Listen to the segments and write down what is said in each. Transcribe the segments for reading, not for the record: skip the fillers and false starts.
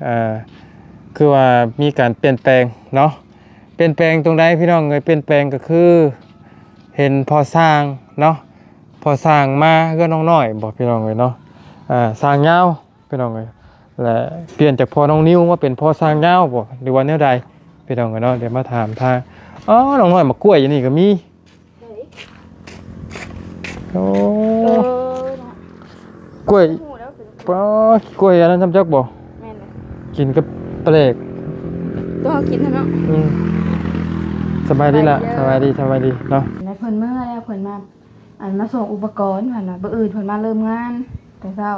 อ่าคือว่ามีการเปลี่ยนแปลงเนาะเปลี่ยนแปลงตรงใดพี่น้องเอ้ยเปลี่ยนแปลงก็คือเห็นพอสร้างเนาะพอสร้างมาก็น้องน้อยบอกพี่น้องเอ้ยเนาะสร้างยาวพี่น้องเอ้ยและเปลี่ยนจากพอน้องนิ้วมาเป็นพอสร้างยาวบ่หรือว่าแนวใดพี่น้องเอ้ยเนาะเดี๋ยวมาถามทางอ๋อน้องน้อยมากล้วยอย่างนี้ก็มีโอ้กล้วยปอกล้วยอันนั้นทำจักบ่กินกับปลาเอกตัวเขากินเนาะสบายดีล่ะสบายดีเนาะแล้วเพิ่นเมื่อแล้วเพิ่นมามาส่งอุปกรณ์ผ่านบ่อื่นเพิ่นมาเริ่มงานแต่เช้า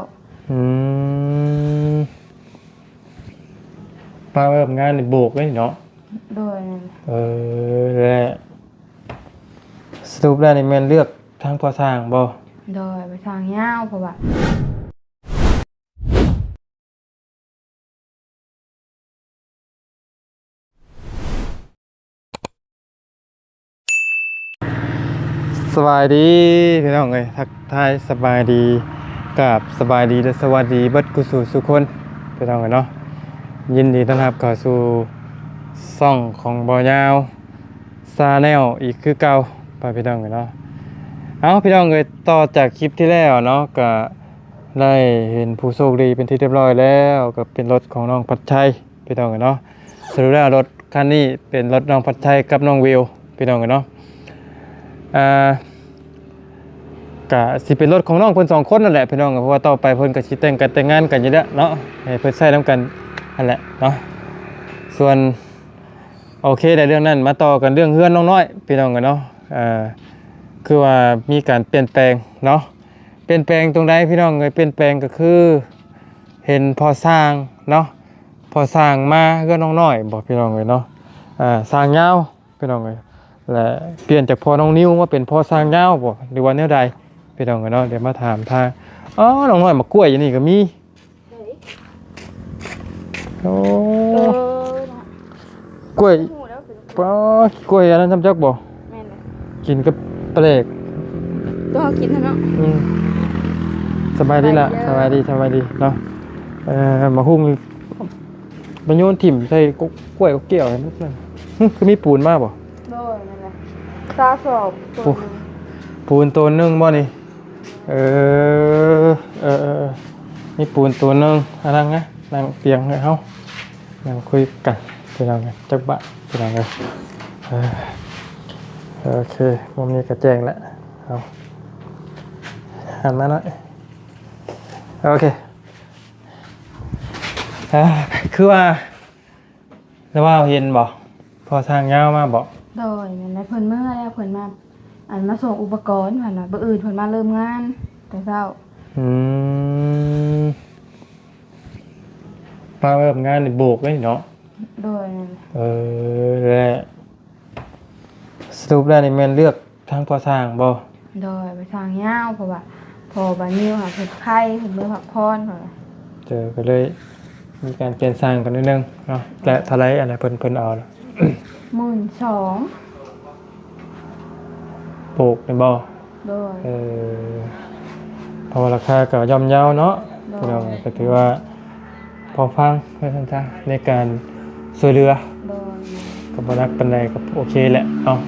มาเริ่มงานในโบกเลยเนาะโดยและสรุปแล้วนี่แม่นเลือกทางพอสร้างบ่โดยไปทางยาวเพราะว่าสบายดีพี่น้องเอ้ยทักทายสบายดีกับสบายดีและสวัสดีเบิดกุศลสุคนพี่น้องเอ้ยเนาะยินดีต้อนรับเข้าสู่ช่องของบ่ยาวซาแนลอีกคือเก่าไปพี่น้องเอ้ยเนาะเอาพี่น้องเอ้ยต่อจากคลิปที่แล้วเนาะก็ได้เห็นผู้โชคดีเป็นที่เรียบร้อยแล้วก็เป็นรถของน้องพัดชัยพี่น้องเอ้ยเนาะสรุปแล้วรถคันนี้เป็นรถน้องพัดชัยกับน้องวิวพี่น้องเอ้ยเนาะก็สิเป็นรถของน้องเพิ่น2คนนั่นแหละพี่น้องเพราะว่าต่อไปเพิ่นก็สิแต่งงานกันอยู่แล้วเนาะให้เพิ่นใช้นำกันนั่นแหละเนาะส่วนโอเคในเรื่องนั้นมาต่อกันเรื่องเฮือนน้องน้อยพี่น้องกันเนาะคือว่ามีการเปลี่ยนแปลงเนาะเปลี่ยนแปลงตรงใดพี่น้องเอ้ยเปลี่ยนแปลงก็คือเห็นพอสร้างเนาะพอสร้างมาก็น้องน้อยบอกพี่น้องเอ้ยเนาะสร้างยาวพี่น้องเอ้ยและเปลี่ยนจากพอน้องนิ้วมาเป็นพอสร้างยาวบ่หรือว่าแนวใดพี่น้องเนาะเดี๋ยวมาถามทางอ๋อน้องน้อยมากล้วยอย่างนี้ก็มีโอ้กล้วยปอกล้วยอันนั้นทำจักบ่กินกับปลาเอกตัวเขากินเนาะสบายดีล่ะสบายดีเนาะมาหุ้งมาโยนถิ่มใส่กล้วยเกี่ยวนิดนึงคือมีปูนมากบ่โดยนั่นแหละซาสอบปูนตัวนึงบ่นี่มีปูนตัวนึงนั่งนะนั่งเตียงให้เฮานั่งคุยกันพี่น้องกันจักบะพี่น้องกันโอเควันนี้ก็แจ้งแล้วเอาหันมาหน่อยโอเคคือว่าแล้วว่าเห็นบ่พอทางยาวมาบ่โดยนั่นแหละเพิ่นเมื่อแล้วเพิ่นมามาส่งอุปกรณ์ผ่านบ่อื่นเพิ่นมาเริ่มงานแต่เช้ามาเริ่มงานในโบกเลยเนาะโดยและสรุปแล้วนี่แม่นเลือกทางพอสร้างบ่โดยไปทางยาวเพราะว่าพอบัดนี้ค่ะเพิ่นไข้เพิ่นเมื่อพักผ่อนค่ะเจอก็เลยมีการเปลี่ยนสร้างกันนิดนึงเนาะและเท่าไรอันไหนเพิ่นเอาล่ะ 12,000โบกในบ่โดยพอราคาก็ย่อมเยาเนาะพี่น้องก็ถือว่าพอฟังเพื่อนจ้าในการช่วยเหลือกับบนักปันใดก็โอเคแหละเนาะ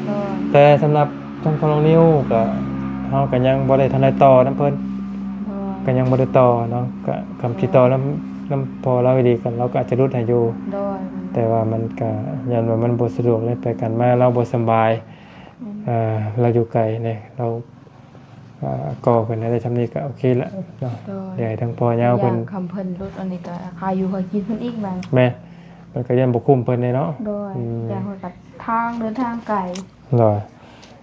แต่สำหรับท่านของน้องนิ้วก็เฮาก็ยังบ่ได้ทันได้ต่อน้ำเพิ่นก็ยังบ่ได้ต่อเนาะก็คำที่ต่อน้ำพอเราดีกันเราก็อาจจะรุดให้อยู่แต่ว่ามันก็ยันว่ามันบ่สะดวกเลยไปกันมาเราบ่สบายเราอยู่ไกลเนี่ยเราก่อขึ้นได้ทำนี้ก็โอเคละเนาะใหญ่ทั้งพอยาวเพิ่นคำเพิ่นรถอันนี้ก็คาอยู่คอยกินเพิ่นอีกบางแม่มันก็ยังบ่คุ้มเพิ่นเนาะโดยอย่างคนตัดทางเดินทางไกลเหรอ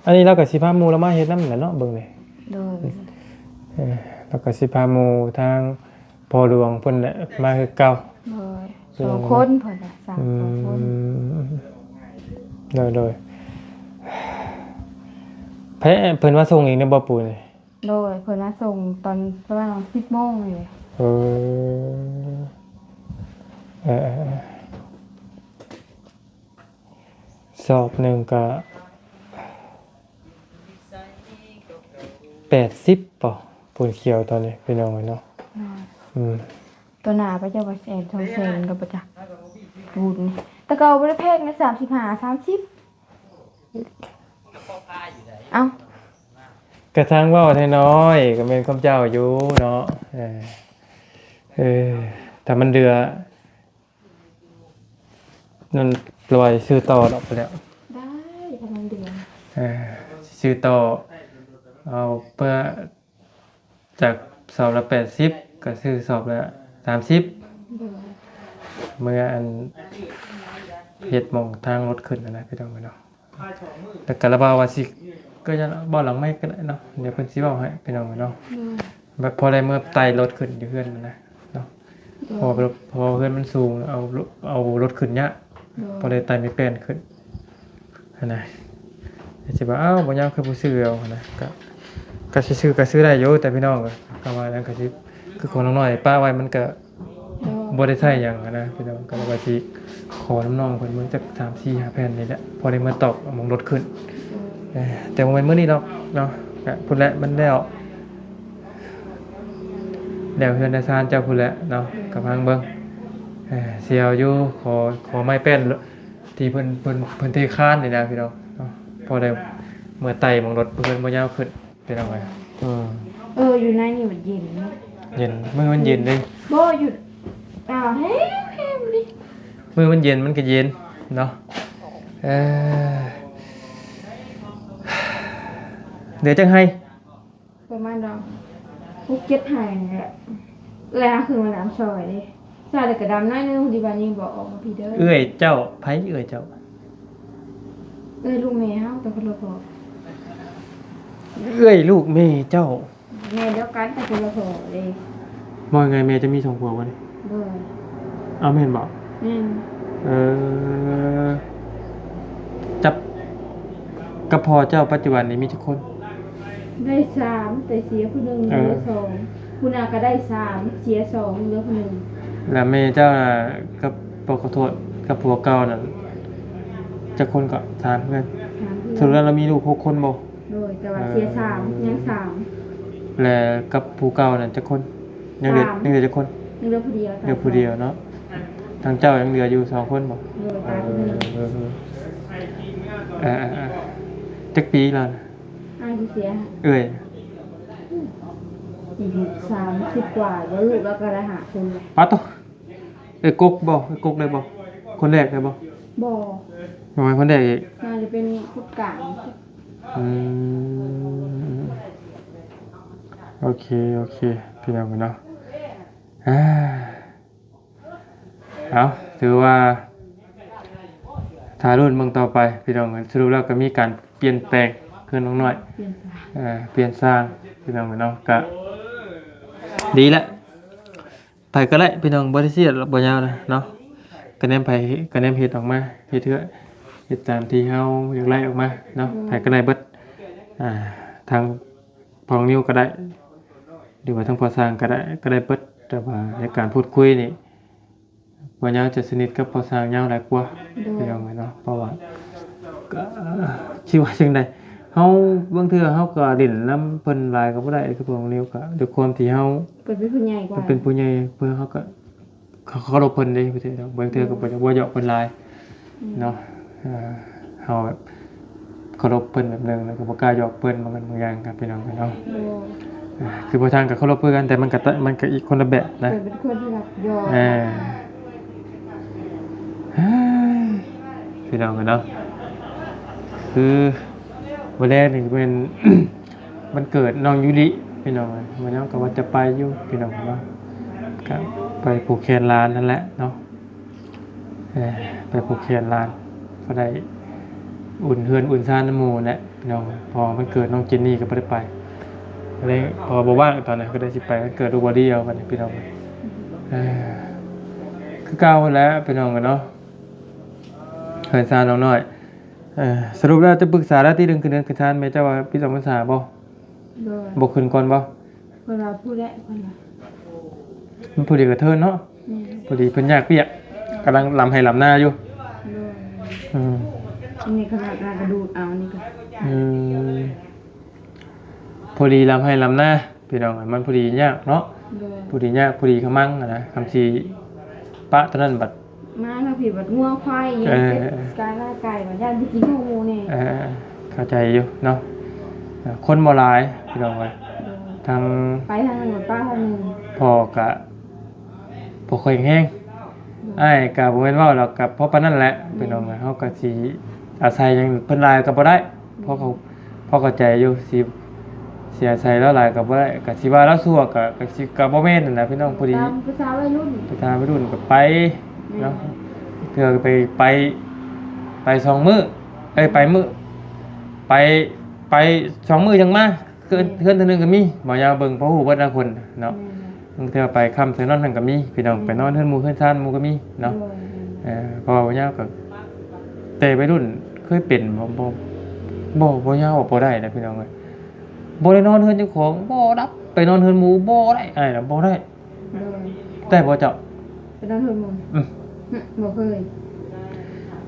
อันนี้เราก็สิพาหมู่เรามาเฮ็ดนำแหละเนาะเบิ่งนี่โดยเราก็สิพาหมู่ทางพ่อหลวงเพิ่นแหละมาคือเก่าโดย2คนเพิ่นน่ะ3คนโดยเพิ่นมาส่งเองในบ่ปูนี่โดยเพิ่นมาส่งตอนประมาณ 10:00 นเลยสอบหนึ่งก็80ป่ะปูนเขียวตอนนี้พี่น้องเนาะ ตัวหนาไปจะว่าแสน2แสนก็บ่จักบุญแต่ก็บ่ได้แพงนะ35 30เอ้าก ระทั่งเว่าให้น้อยก็เป็นคำเจ้าอยู่เนาะแต่มันเดือนั่นปล่อยซื้อต่อออกไปแล้ว ได้กำลังเดือน ซื้อต่อเอาเพื่อจากสอบละ80ก็ซื้อสอบละ30 เดือน เมื่ออันเฮ็ดหมองทางรถขึ้นนะพี่น้องเนาะแต่กระบาว่าสิก็จะบ่หลังไม่ก็ได้เนาะเดี๋ยวเพิ่นสิเว้าให้พี่น้องเนาะแบบพอได้เมื่อไต่รถขึ้นอยู่เพื่อนมันนะเนาะพอเพื่อนมันสูงเอารถขึ้นยะพอได้ไต่ไม่เป็นขึ้นนะสิว่าอ้าวบ่ยามคือบ่ซื้อเอานะก็สิซื้อก็ซื้อได้อยู่แต่พี่น้องก็ว่าแล้วก็สิคือของน้อยๆป้าไว้มันก็บ่ได้ใช้หยังนะพี่น้องก็ว่าสิขอน้องเพิ่นมันจัก3 4 5แผ่นนี่แหละพอได้มาตอกเอามองรถขึ้นแต่บ่แม่นมื้อนี้ดอกเนาะก็พุ่นแหละมันแล้วเฮือนได้ซานเจ้าพุ่นแหละเนาะก็พังเบิ่งเสียวอยู่ขอไม้แป้นที่เพิ่นเทคานนี่นะพี่น้องเนาะพอได้เมื่อไต่มองรถเพิ่นบ่ยาวขึ้นเป็นเอาไว้อยู่ในนี่มันเย็นเนาะ เย็นมื้อมันเย็นเด้ บ่หยุดเฮ้มดิ มื้อมันเย็นมันก็เย็นเนาะเดี๋ยวจังให้ ประมาณดอก6-7หายนี่แหละแล้วคือมันน้ำซอยดิซอยแล้วก็ดำน้อยนึงดีบานี้บอกออกมาพี่เด้อ เอื้อยเจ้าไผเอื้อยเจ้า ลูกแม่เฮาแต่คนละพ่อ เอื้อยลูกแม่เจ้า แม่เดียวกันแต่คนละพ่อเด้ ว่าไงแม่จะมี2ผัวบ่นี่ เด้อ เอาแม่นบ่ แม่น จับกับพ่อเจ้าปัจจุบันนี้มีจักคน ได้3แต่เสียผู้หนึงเหลือ2ผู้น่ะก็ได้3เสีย2เหลือผู้หนึง แล้วแม่เจ้าน่ะกับขอโทษกับผัวเก่านั่นจักคนก็3เพื่อน 3 สรุปแล้วเรามีลูก6คนบ่ โดยแต่ว่าเสีย3ยัง3 และกับผู้เก่านั่นจักคนยังเหลือจักคน เหลือผู้เดียว เหลือผู้เดียวเนาะทางเจ้ายังเหลืออยู่2คนบ่ โดยตายผู้หนึง จักปีแล้วนะ อ้ายที่เสีย เอ้ย อีก30กว่าแล้วลูกแล้วก็ได้หาคนเลย ปะโตกกบ่กกเลยบ่คนแรกเลยบ่ บ่ ทำไมคนแรกอีก น่าจะเป็นพุทธกลาง โอเคพี่น้องกันเนาะเอาถือว่าถ้ารุ่นเบิ่งต่อไปพี่น้องกันสรุปแล้วก็มีการเปลี่ยนแปลงขึ้นน้องน้อยเปลี่ยนสร้างพี่น้องกันเนาะก็ดีละไปก็ได้พี่น้องบ่ได้เสียบ่ยาวนะเนาะคะแนนเฮ็ดออกมาเฮ็ดเถอะเฮ็ดตามที่เฮาอยากไล่ออกมาเนาะไปก็ได้เบิดทางพองนิ้วก็ได้หรือว่าทางพอสร้างก็ได้เบิดแต่ว่าในการพูดคุยนี่บ่ยาวจะสนิทกับพอสร้างยาวหลายกว่าพี่น้องเนาะเพราะว่าก็คิดว่าจังได๋เฮาบางเทื่อเฮาก็ลิ้นนำเพิ่นหลายก็บ่ได้คือพองนิ้วก็ด้วยความที่เฮา เป็นผู้ใหญ่กว่า เป็นผู้ใหญ่เพื่อเขาก็เขารพเพิ่นเด้พี่เด้อบางเทื่อก็บ่จะบ่เหยาะเพิ่นหลายเนาะเฮาแบบเคารพเพิ่นแบบนึงแล้วก็บ่กล้าเหยาะเพิ่นบางอย่างครับพี่น้องเนาะคือบ่ทางก็เคารพเพิ่นกันแต่มันก็อีกคนละแบบนะ เป็นคนที่แบบยอม พี่น้องเนาะคือวันแรกนี่เป็น มันเกิดน้องยุริพี่น้องมันน้องก็ว่าจะไปอยู่พี่น้องว่าก็ไปผูกแขนลานนั่นแหละเนาะไปผูกแขนลานก็ได้อุ่นเฮือนอุ่นซ่านน้ำหมูแหละพี่น้องพอมันเกิดน้องจินนี่ก็ไม่ได้ไปก็เลยพอบอกว่างตอนนั้นก็ได้สิไปเกิดดูบอดี้เอาไปพี่น้องคือเก่าแล้วพี่น้องกันเนาะเฮือนซ่านน้องน้อยสรุปแล้วจะปรึกษาแล้วที่เดือนคือเดือนคือทานไหมเจ้าว่าพี่สองภาษาบ่บ่ขึ้นก่อนบ่ เวลาพูดแล้วคนละ มันพอดีกับเธอเนาะพอดีเพิ่นอยากเปียกกำลังลำให้ลำหน้าอยู่นี่ขนาดกระดูดเอานี่ก็พอดีลำให้ลำหน้าพี่น้องมันพอดียากเนาะ โดย ผู้ดีเนี่ยผู้ดีขมั่งอะนะคำชีปะตอนนั้นบัด มาถ้าผิดบัดงัวควายอย่าง เอ เงี้ย อ กายร่างกายบัดย่านที่กินหูนี่ เข้าใจอยู่เนาะคนบ่หลายพี่น้องไว้ทาง ไปทางหนึ่งป้าทางหนึ่ง พ่อกะบ่ค่อยแห้งอ้ายกะบ่แม่นเว้าหรอกกับเพราะปานนั้นแหละพี่น้องเฮาก็สิอาศัยหยังเพิ่นหลายก็บ่ได้เพราะเขาพอเข้าใจอยู่สิเสียใจแล้วหลายก็บ่ได้ก็สิว่าเราซั่วก็สิก็บ่แม่นนั่นแหละพี่น้องผู้ดี ตามภาษาวัยรุ่น ไปทางไปรุ่นก็ไปเนาะเทื่อก็ไป2มื้อไปมื้อไป2มื้อจังมาเกินเทื่อนึงก็มีบ่ยาวเบิ่งเพราะฮู้เบิดทุกคนเนาะ บางเทื่อไปค่ำเทื่อนอนนั่นก็มีพี่น้องไปนอนเฮือนหมู่เฮือนซ่านหมู่ก็มีเนาะเพราะว่าบ่ยาวก็แต่วัยรุ่นเคยเป็นบ่ยาวบ่ได้นะพี่น้องเอ้ยบ่ได้นอนเฮือนเจ้าของบ่รับไปนอนเฮือนหมู่บ่ได้อ้ายน่ะบ่ได้แต่บ่เจ้า เป็นนักทุนมุนบอกเคย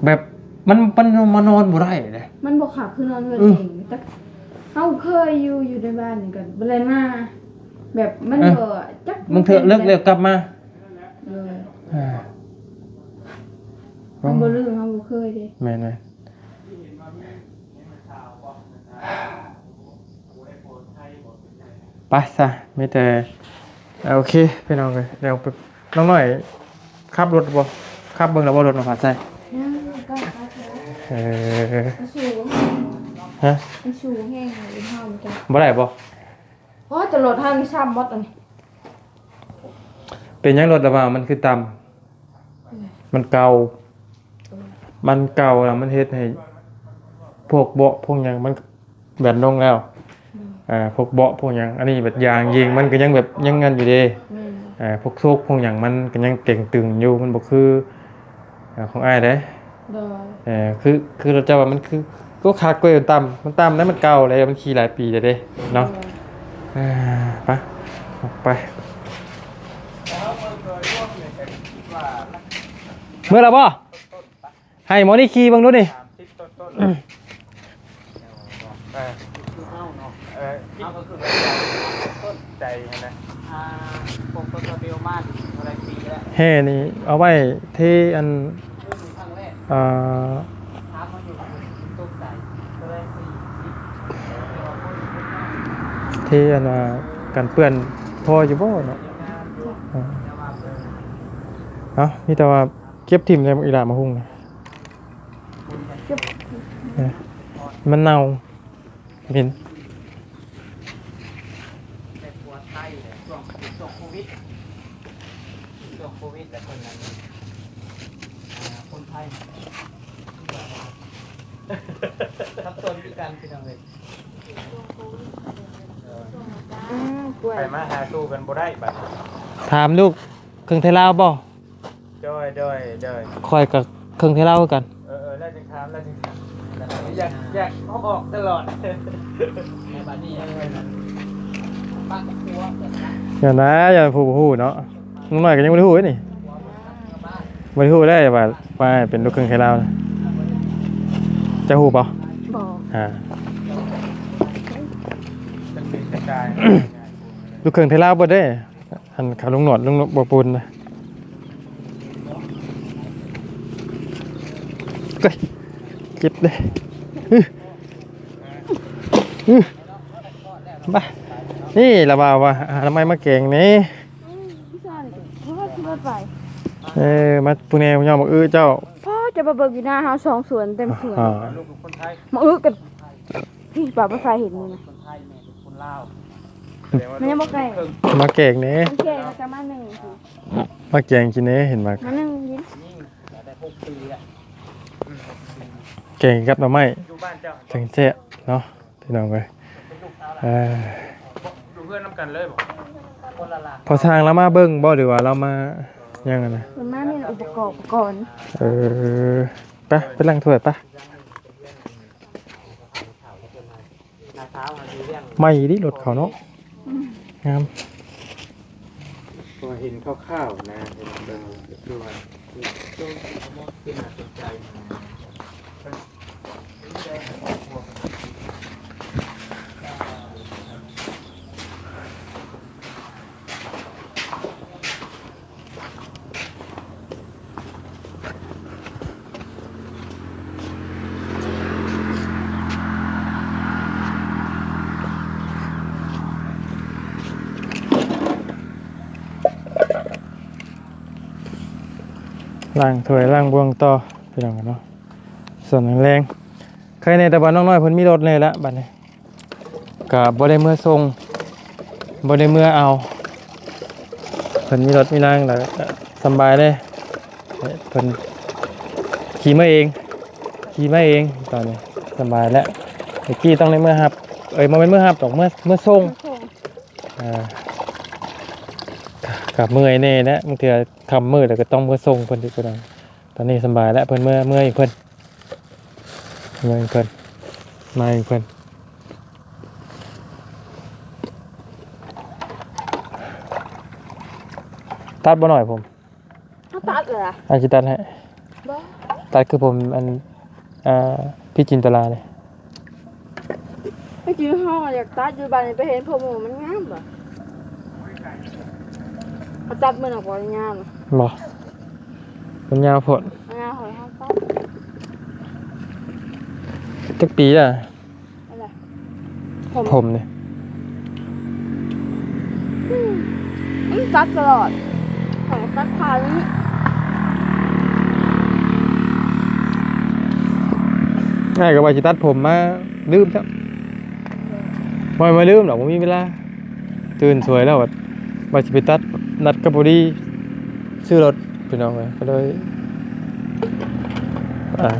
แบบมันมานอนบ่ได้เลย มันบอกขับคือนอนเงินเองแต่เขาเคยอยู่ในบ้านนี่กันอะไรมาแบบมันเบอจัก มึงเถอะเลิกกลับมา มันบ่ลืมเขาบ่เคยเด้ แม่นไปซะมีแต่โอเคพี่น้องเอ้ยเดี๋ยวไปน้องหน่อยขับรถบ่ขับเบิ่งแล้วบ่รถมาฝากใส่ ก็ เออ มันสูง ฮะ มันสูงแห้งเลยเฮามันจะ บ่ได้บ่ เพราะจะโหลดทางช้ำมดอันนี้ เป็นหยังรถระบามันคือต่ำมันเก่าแล้วมันเฮ็ดให้พวกเบาะพวกหยังมันแบนลงแล้วพวกเบาะพวกหยังอันนี้แบบยางยิงมันก็ยังแบบยังงั้นอยู่เด้พวกโซกพวกหยังมันก็ยังเต่งตึงอยู่มันบ่คือของอ้ายเด้ โดย คือเราจะว่ามันคือก็คักกว่ามันต่ำแล้วมันเก่าเลยมันขี่หลายปีแล้วเด้เนาะไปออกไปเมื่อไหร่บ่ให้หมอนี่ขี่บ้างดูดิ เอาก็คือต้นใจนะผมก็ตัวเดียวมากอะไรปีแล้ว แห่นี่เอาไว้ที่อัน ครั้งแรก อ่า ถามมาอยู่ต้นใจก็เลย4ที่อันว่ากันเปื้อนพออยู่บ่เนาะมีแต่ว่าเก็บทิ่มในอีหลามาหุ้งนะมันเน่าเห็น แต่ปวดไตช่วงโควิดแต่คนนั้นคนไทยทับต้นพิการเป็นอะไร ป่วย ไปมาหาสู้กันบ่ได้บัด ถามลูกเครื่องไทยลาวบ่ จ้อย คอยกับเครื่องไทยลาวคือกัน แล้วจึงถามอยากเขาออกตลอดในบัดนี้ปักหัว อย่าผู้เนาะน้องหน่อยก็ยังบ่ได้ฮู้นี่บ่ได้ฮู้ได้ว่าเป็นลูกเครื่องไทยลาวนะจะฮู้บ่ บอก จะเป็นกระจาย ลูกเครื่องไทยลาวบ่ได้อันขาลุงหนวดบ่ปูนนะก็เก็บเลยบ้านี่ละบ่าวว่าทำไมมาเก่งนี่ พี่ชายเพราะว่าที่รถไป มาปูเนยอมบอกเจ้า พ่อจะมาเบิกอยู่หน้าเฮาสองสวนเต็มสวน ลูกเป็นคนไทย มากันพี่ป่าภาษาเห็นนี่นะ คนไทยแม่เป็นคนลาว มันยังบ่ไกล มาเก่งนี่ มันแก่แล้วจะมาหนึ่งสิ มาเก่งกินนี่เห็นมา มาหนึ่งยิ้ม ยิ่งได้6 ปีแล้ว เก่งกับหน่อไม้ อยู่บ้านเจ้า จังเจ๊เนาะพี่น้องเลย เป็นลูกสาว เ ดูเพื่อนน้ำกันเลยบอกคนละลา พอทางแล้วมาเบิ้งบ่หรือว่าเรามายังไงนะ มันมาเนี่ยอุปกรณ์ ไปล้างถ้วยปะ นาเท้ามาดูเรื่อง ไม่ดิรถเขาเนาะงาม พอเห็นคร่าวๆนะเห็นเดินดูว่าช่วงที่น่าสนใจ ล้างถ้วยล้างบวงต่อพี่น้องเนาะส่วนแรงๆใครในแต่บ้านน้องน้อยเพิ่นมีรถเลยละบัดนี้ก็บ่ได้เมื่อส่งบ่ได้เมื่อเอาเพิ่นมีรถมีนางแล้วก็สำบายเลยเพิ่นขี่มาเองตอนนี้สบายแล้วเมื่อกี้ต้องในเมื่อครับบ่แม่นเมื่อครับดอกเมื่อส่งกับเมื่อยแน่นะบางทีคำมืดแล้วก็ต้องเมื่อส่งเพิ่นอีกคนนึงตอนนี้สบายแล้วเพิ่นเมื่ออีกเพิ่นมาอีกเพิ่นตัดบ่หน่อยผม เขาตัดเลยอ่ะ อาจิตัดให้ บ่ ตัดคือผมพี่จินตลาเลย เมื่อกี้ห้องอยากตัดอยู่บ้านไปเห็นผมมันงามบ่เขาตัดมันออกบ่งาม บ่มันยาวโพด งามเขาตัด จักปีอ่ะ อะไร ผมเนี่ย มันตัดตลอดของตัดขานี้ ง่ายกับว่าจิตัดผมมาลืมครับมาลืมหรอกผมมีเวลาตื่นสวยแล้วว่าจะไปตัดนัดกับพอดีซื้อรถพี่น้องเลยก็เลย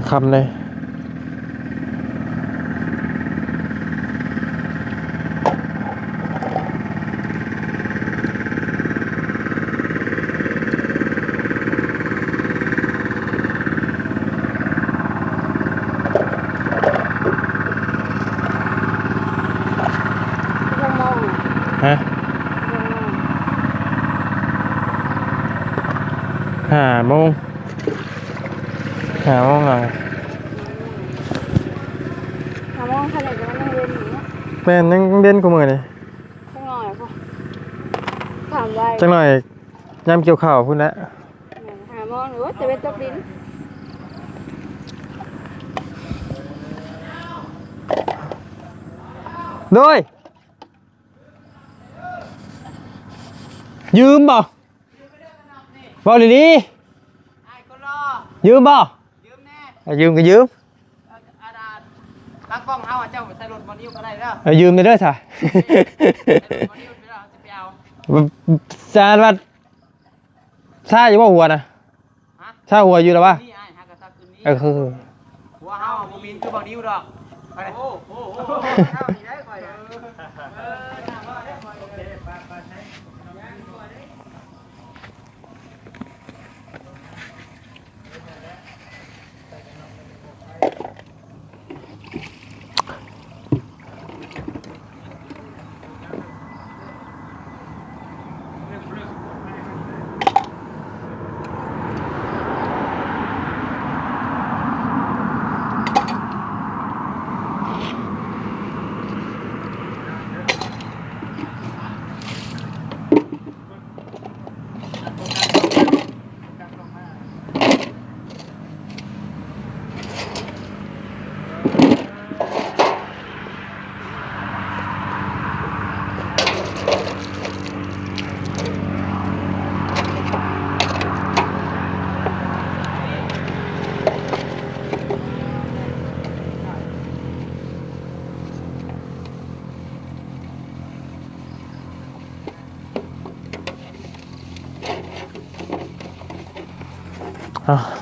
คำเลยฮะ5 โมงอะไร มองขนาดนั้นยังเรียนอยู่ แม่นยังเด่นกูมือเลย จังหน่อยพอถามได้ จังหน่อยยามเกี่ยวข้าวพุ่นละ หามองหรือว่าจะเป็นตกดิน โดยยืมบ่บ่ดีดียืมบ่ยืมก็ยืม ตั้งกล้องเฮาเจ้าใส่รถมอนิวก็ได้แล้ว ยืมได้ด้วยค่ะ มอนิวไปแล้วจะไปเอา จานว่าชาอยู่ว่าหัวนะชาหัวอยู่แล้วป่ะ นี่ไอ้หากระซักคืนนี้ คือ หัวเฮาบ่มีคือมอนิวดอกไปโอ้โหเฮานี่ได้ค่อย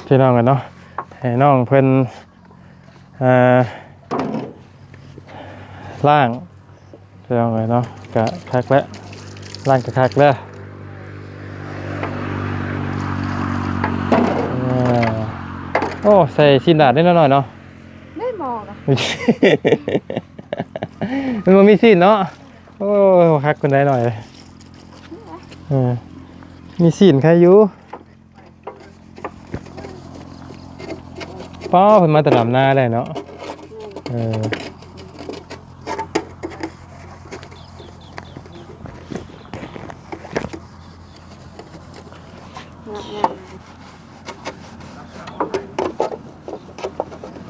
พี่น้องกันเนาะให้น้องเพิ่นล่างพี่น้องกันเนาะกะคักแล้วล่างกะคักแล้วโอ้ใส่ชิ้นดาดได้หน่อยเนาะ ได้มองอ่ะ มันบ่มีสิ้นเนาะโอ้คักคนได้หน่อยเลยมีสิ้นใครอยู่ป้อเพิ่นมาตลาดหน้าได้เนาะ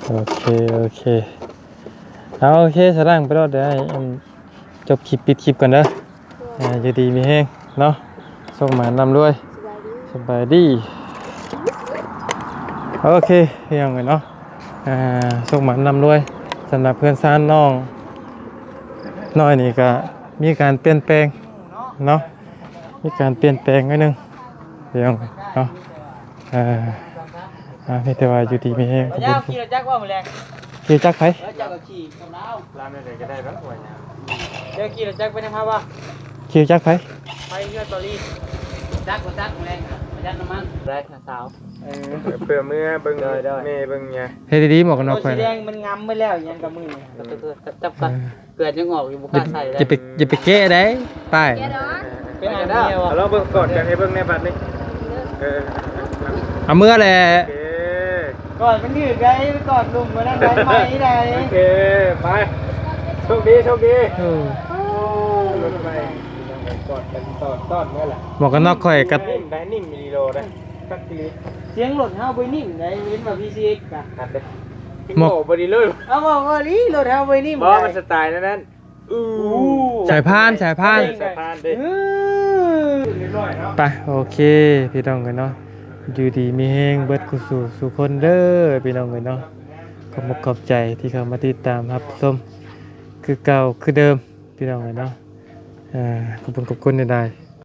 โอเคเอาโอเคสร้างไปรอดได้จบคลิปปิดคลิปก่อนเด้ออยู่ดีมีแห้งเนาะส่งหมานำด้วยสบายดี โอเคเพียงเลยเนาะส่งหมานำรวยสำหรับเพื่อนซ่านน้องน้อยนี่ก็มีการเปลี่ยนแปลงเนาะมีการเปลี่ยนแปลงนิดนึงเพียงเนาะนี่แต่ว่าอยู่ดีมีแห้ง เอาย่างขี่รถจักรว่ามื้อแรง ขี่จักรไผ จักรก็ขี่กับเราลามได้ก็ได้แล้วว่าหยังเดี๋ยวขี่รถจักรไปนำพาว่า ขี่จักรไผ ไปเฮือตอรี่จักรบ่จักรแรงประหยัดน้ำมันได้ค่ะสาว เพื่อเมื่อเบิ่งเมย์เบิ่งไง เฮ็ดดีๆหมวกกันน็อก สี ไผ แดงมันงำไปแล้วอยังกับมือจับกันเกิดยังออกอยู่บ่กล้าใส่เลย อย่าไปแก้ได้ป้าย เป็นอันเดียว เราเบิ่งกอดกันให้เบิ่งในบัตรนี่เอาเมื่อแหละ โอเค ก่อนมันถือไงก่อนลุมมานั่งไว้ไหมได้ โอเคไปโชคดีโชคดี เออ รถไปกอดกันต้อนเมื่อไหร่ หมวกกันน็อกข่อยกัด ได้นิ่มมิลลิโลได้สักที เสียงหล่นเฮาไปนิ่มได้เว้นมา PCX กะ หัดเลยโอ้บอดีเลย เอาบอกว่านี่หล่นเฮาไปนิ่ม บอมันสไตล์นั้นสายพาน สายพานเด้ เรียบร้อยเนาะ ไปโอเคพี่น้องกันเนาะอยู่ดีมีแห้งเบิดกุสู่สู่คนเด้อพี่น้องกันเนาะขอบคุณขอบใจที่เข้ามาติดตามรับชมคือเก่าคือเดิมพี่น้องกันเนาะขอบคุณได้